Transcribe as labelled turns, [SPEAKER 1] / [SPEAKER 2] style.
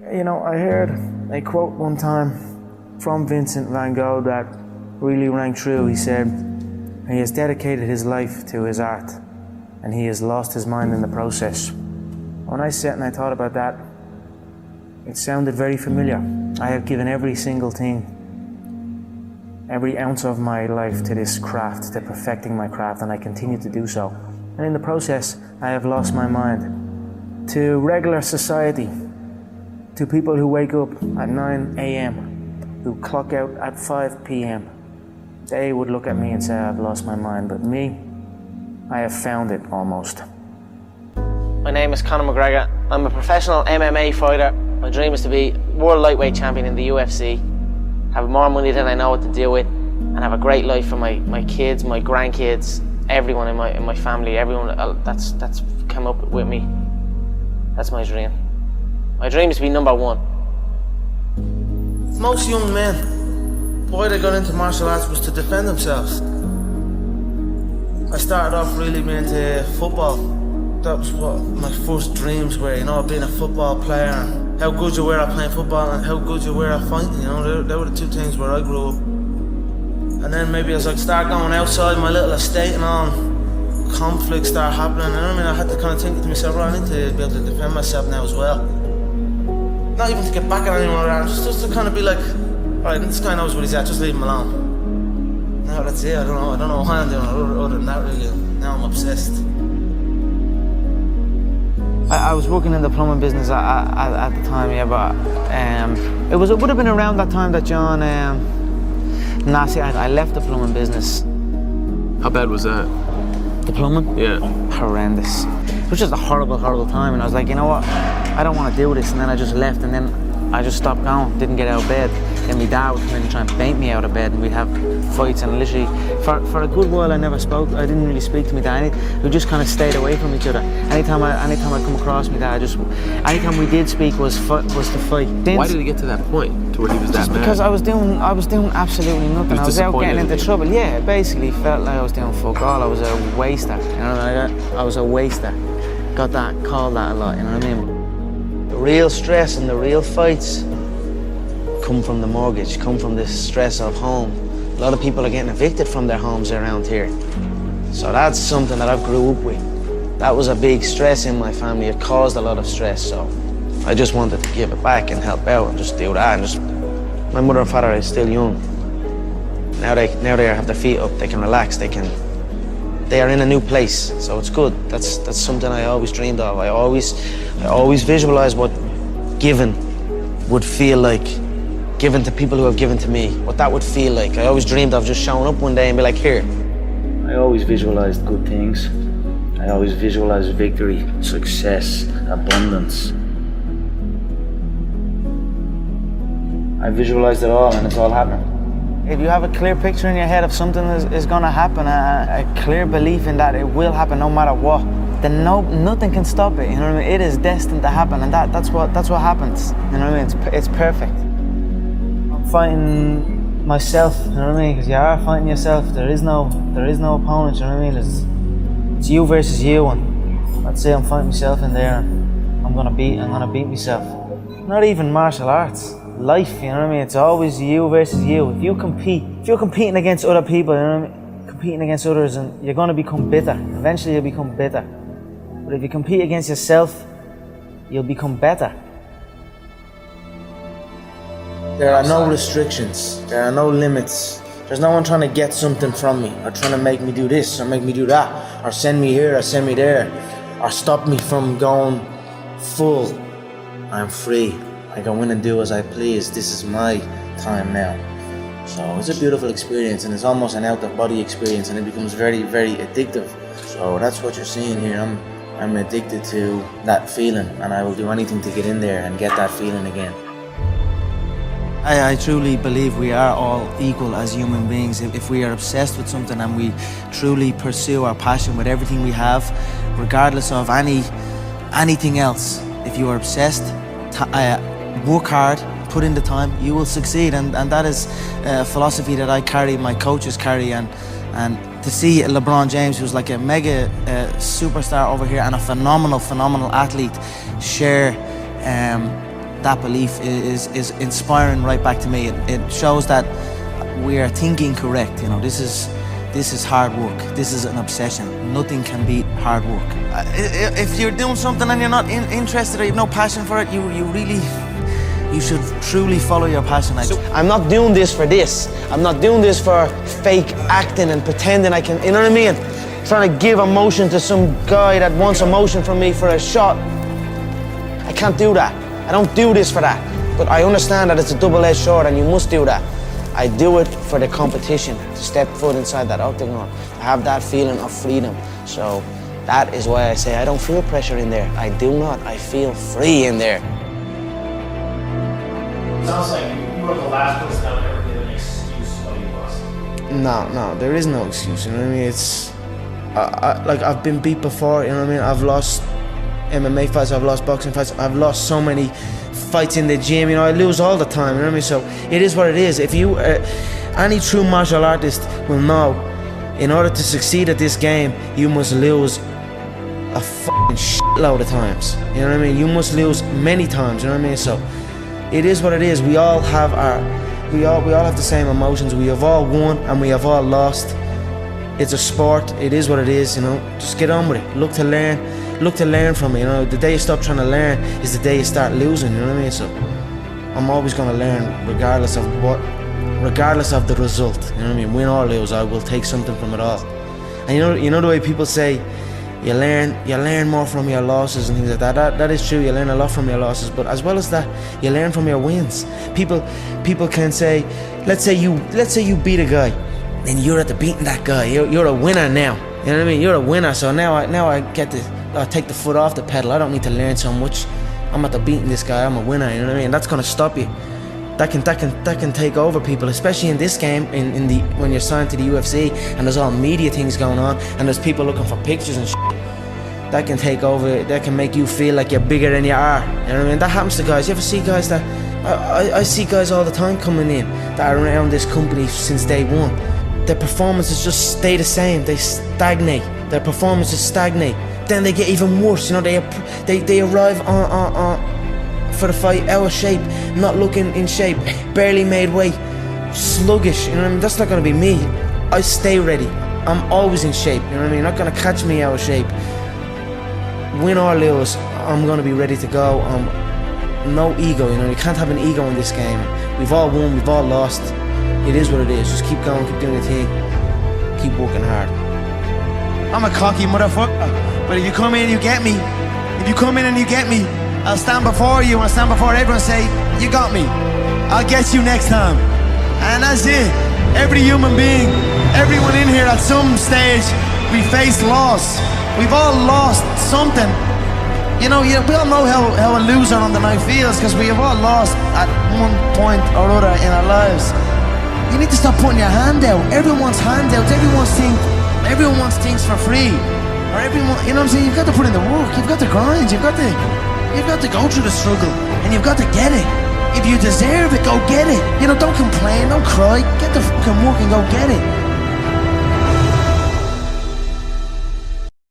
[SPEAKER 1] You know, I heard a quote one time from Vincent van Gogh that really rang true. He said, he has dedicated his life to his art and he has lost his mind in the process. When I sat and I thought about that, it sounded very familiar. I have given every single thing, every ounce of my life to this craft, to perfecting my craft, and I continue to do so. And in the process, I have lost my mind to regular society, to people who wake up at 9 a.m., who clock out at 5 p.m. They would look at me and say, I've lost my mind, but me, I have found it almost.
[SPEAKER 2] My name is Conor McGregor. I'm a professional MMA fighter. My dream is to be world lightweight champion in the UFC, have more money than I know what to do with, and have a great life for my kids, my grandkids, everyone in my family, everyone that's come up with me. That's my dream. My dream is to be number one.
[SPEAKER 3] Most young men, why they got into martial arts was to defend themselves. I started off really being into football. That was what my first dreams were, you know, being a football player and how good you were at playing football and how good you were at fighting, you know, they were the two things where I grew up. And then maybe as I start going outside my little estate and all, conflicts start happening, and I had to kind of think to myself, I need to be able to defend myself now as well. Not even to get back at anyone around, just to kind of be like, alright, this guy knows what he's at, just leave him alone. Now that's it, I don't know why I'm doing it other than that really. Now I'm obsessed.
[SPEAKER 1] I was working in the plumbing business at the time, yeah, but it would have been around that time that John, I left the plumbing business.
[SPEAKER 4] How bad was that?
[SPEAKER 1] The plumbing?
[SPEAKER 4] Yeah.
[SPEAKER 1] Horrendous. It was just a horrible, horrible time, and I was like, you know what, I don't want to do this, and then I just left, and then I just stopped going, didn't get out of bed. Then my dad would come in and try and bait me out of bed, and we'd have fights, and literally, for a good while I never spoke. I didn't really speak to my dad. We just kind of stayed away from each other. Anytime I come across my dad, anytime we did speak was to fight.
[SPEAKER 4] Why did it get to that point, to where he was that mad?
[SPEAKER 1] Because I was doing absolutely nothing. I was out getting into trouble. Yeah, it basically felt like I was doing fuck all. I was a waster. You know, I was a waster. Got that, called that a lot, you know what I mean? The real stress and the real fights come from the mortgage, come from the stress of home. A lot of people are getting evicted from their homes around here. So that's something that I grew up with. That was a big stress in my family. It caused a lot of stress, so I just wanted to give it back and help out and just do that. And my mother and father are still young. Now they have their feet up, they can relax, they are in a new place, so it's good. That's something I always dreamed of. I always visualized what giving would feel like, given to people who have given to me, what that would feel like. I always dreamed of just showing up one day and be like, here.
[SPEAKER 5] I always visualized good things. I always visualized victory, success, abundance. I visualized it all, and it's all happening.
[SPEAKER 1] If you have a clear picture in your head of something is going to happen, a clear belief in that it will happen no matter what, then nothing can stop it. You know what I mean? It is destined to happen, and that's what happens. You know what I mean? It's perfect. I'm fighting myself. You know what I mean? Because you are fighting yourself. There is no opponent. You know what I mean? It's you versus you, and let's say I'm fighting myself in there, and I'm gonna beat myself. Not even martial arts. Life, you know what I mean? It's always you versus you. If you're competing against other people, you know what I mean? Competing against others, and you're going to become bitter. Eventually you'll become bitter. But if you compete against yourself, you'll become better.
[SPEAKER 3] There are no restrictions. There are no limits. There's no one trying to get something from me, or trying to make me do this, or make me do that, or send me here, or send me there, or stop me from going full. I'm free. I go in and do as I please. This is my time now. So it's a beautiful experience, and it's almost an out-of-body experience, and it becomes very, very addictive. So that's what you're seeing here. I'm addicted to that feeling, and I will do anything to get in there and get that feeling again.
[SPEAKER 6] I truly believe we are all equal as human beings. If we are obsessed with something and we truly pursue our passion with everything we have, regardless of anything else, if you are obsessed, work hard, put in the time, you will succeed, and that is a philosophy that I carry, my coaches carry, and to see LeBron James, who's like a mega superstar over here and a phenomenal athlete, share that belief is inspiring right back to me. It shows that we are thinking correct. You know, this is hard work. This is an obsession. Nothing can beat hard work. If you're doing something and you're not interested or you have no passion for it, you should truly follow your passion.
[SPEAKER 3] I'm not doing this for this. I'm not doing this for fake acting and pretending I can, you know what I mean? Trying to give emotion to some guy that wants emotion from me for a shot. I can't do that. I don't do this for that. But I understand that it's a double-edged sword and you must do that. I do it for the competition, to step foot inside that octagon, to have that feeling of freedom. So that is why I say I don't feel pressure in there. I do not. I feel free in there.
[SPEAKER 7] Sounds like you were the last person that would ever give an excuse why you lost.
[SPEAKER 3] No, there is no excuse, you know what I mean? It's, like I've been beat before, you know what I mean? I've lost MMA fights, I've lost boxing fights, I've lost so many fights in the gym, you know, I lose all the time, you know what I mean? So it is what it is. If you, any true martial artist will know, in order to succeed at this game, you must lose a fucking shitload of times, you know what I mean? You must lose many times, you know what I mean? So it is what it is. We all have we all have the same emotions. We have all won and we have all lost. It's a sport. It is what it is, you know. Just get on with it. Look to learn from it, you know. The day you stop trying to learn is the day you start losing, you know what I mean? So I'm always gonna learn regardless of the result, you know what I mean? Win or lose, I will take something from it all. And you know the way people say you learn more from your losses and things like that. That is true. You learn a lot from your losses, but as well as that, you learn from your wins. People can say, let's say you beat a guy, then you're at the beating that guy. You're a winner now. You know what I mean? You're a winner. So now I get to take the foot off the pedal. I don't need to learn so much. I'm at the beating this guy. I'm a winner. You know what I mean? And that's gonna stop you. That can take over people, especially in this game. When you're signed to the UFC and there's all media things going on and there's people looking for pictures and shit. That can take over. That can make you feel like you're bigger than you are. You know what I mean? That happens to guys. You ever see guys that I see guys all the time coming in that are around this company since day one. Their performances just stay the same. They stagnate. Their performances stagnate. Then they get even worse. You know, they arrive on for the fight out of shape, not looking in shape, barely made weight, sluggish. You know what I mean? That's not gonna be me. I stay ready. I'm always in shape. You know what I mean? You're not gonna catch me out of shape. Win or lose, I'm gonna be ready to go. No ego. You know, you can't have an ego in this game. We've all won. We've all lost. It is what it is. Just keep going, keep doing your thing, keep working hard.
[SPEAKER 6] I'm a cocky motherfucker, but if you come in and you get me, I'll stand before you and I'll stand before everyone and say, you got me. I'll get you next time. And that's it. Every human being, everyone in here at some stage, we face loss. We've all lost something. You know, we all know how a loser on the night feels because we have all lost at one point or other in our lives. You need to stop putting your hand out. Everyone's hand out. Everyone wants things for free. Or everyone, you know what I'm saying? You've got to put in the work. You've got to grind. You've got to go through the struggle. And you've got to get it. If you deserve it, go get it. You know, don't complain, don't cry. Get the fucking work and go get it.